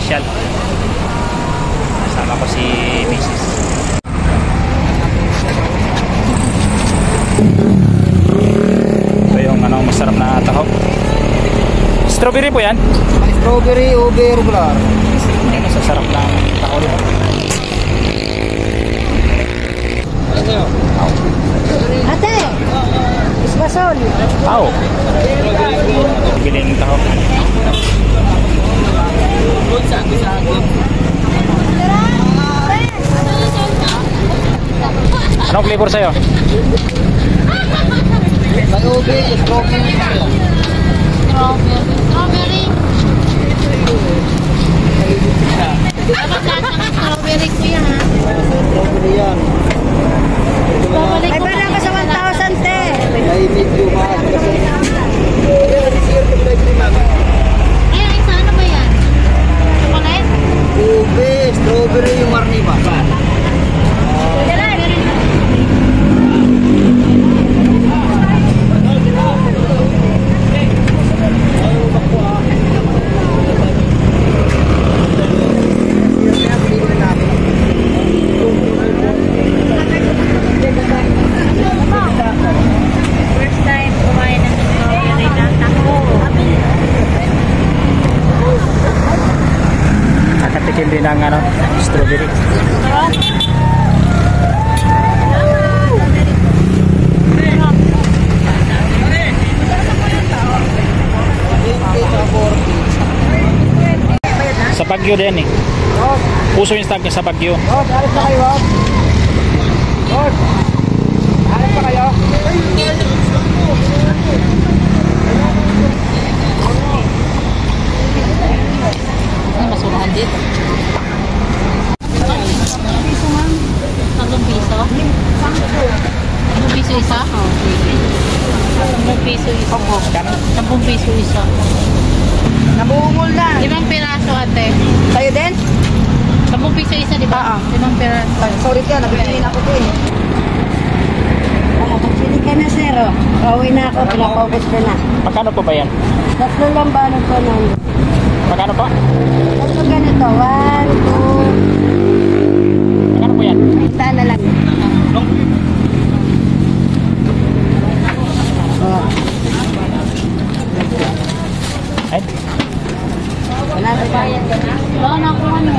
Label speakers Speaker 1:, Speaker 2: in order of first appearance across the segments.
Speaker 1: pasyal. Kasama ko si Mrs. Ito yung masarap na taho. Strawberry po yan?
Speaker 2: Strawberry ube regular.
Speaker 1: Yan, masasarap na taho rin.
Speaker 3: Ate! Isbasol!
Speaker 1: Taho. Giling taho. Anong flavor sa'yo?
Speaker 2: May ube, strawberry.
Speaker 3: Strawberry. Dapat lasa ng strawberry ko yan, ha?
Speaker 2: Strawberry yan.
Speaker 3: Ay, parang ka sa 1,000, te.
Speaker 2: Ay, medyo mahal kasi.
Speaker 3: Ayan, isa ano ba yan? Chocolate?
Speaker 2: Ube, strawberry yung marniba.
Speaker 3: First time kumain ng strawberry na taho.
Speaker 1: Nakatikim din ng strawberry. Sa Baguio din eh. Puso yung stag sa Baguio.
Speaker 2: Lord, alis na kayo, Lord. Lord, alis na kayo.
Speaker 3: Ay, masurahan dito. 10 piso? 10 piso isa? Oo. 10 piso isa. 10 piso isa.
Speaker 2: Nabuungol na.
Speaker 3: 5 piraso, ate.
Speaker 2: Sa'yo din?
Speaker 3: 10 piso isa, di ba? 5 piraso.
Speaker 2: Sorry ka, nabibili na ako din.
Speaker 3: Sili ka na, sir. Pauwi na ako. Pinapaubos ko na.
Speaker 1: Magkano po ba yan?
Speaker 3: 3 lang ba ko nun?
Speaker 1: Magkano po?
Speaker 3: 3 ganito. 1, 2.
Speaker 1: Magkano po yan?
Speaker 3: Isa na lang.
Speaker 1: Ay,
Speaker 3: Wala na bayad ka na? Wala na ako ano.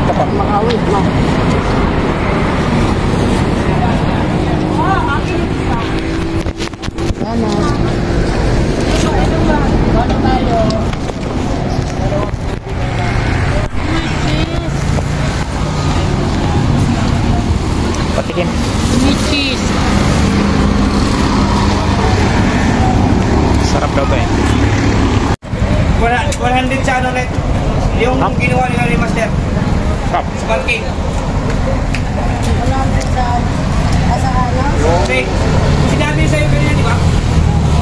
Speaker 1: kapag
Speaker 3: Makawit mo. Ano? Wala tayo.
Speaker 1: patikim.
Speaker 3: Cheese.
Speaker 1: Sarap daw to eh.
Speaker 2: 100 sa ano net. Yung ginawa nila ni Master.
Speaker 1: Sarap.
Speaker 2: Sparking.
Speaker 3: Wala na sa ano?
Speaker 2: Okay. Sinabi sa'yo ganyan, di ba?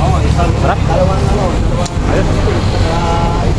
Speaker 2: Oo, isang.
Speaker 1: Sarap.
Speaker 2: Dalawang ano.
Speaker 1: Ayun.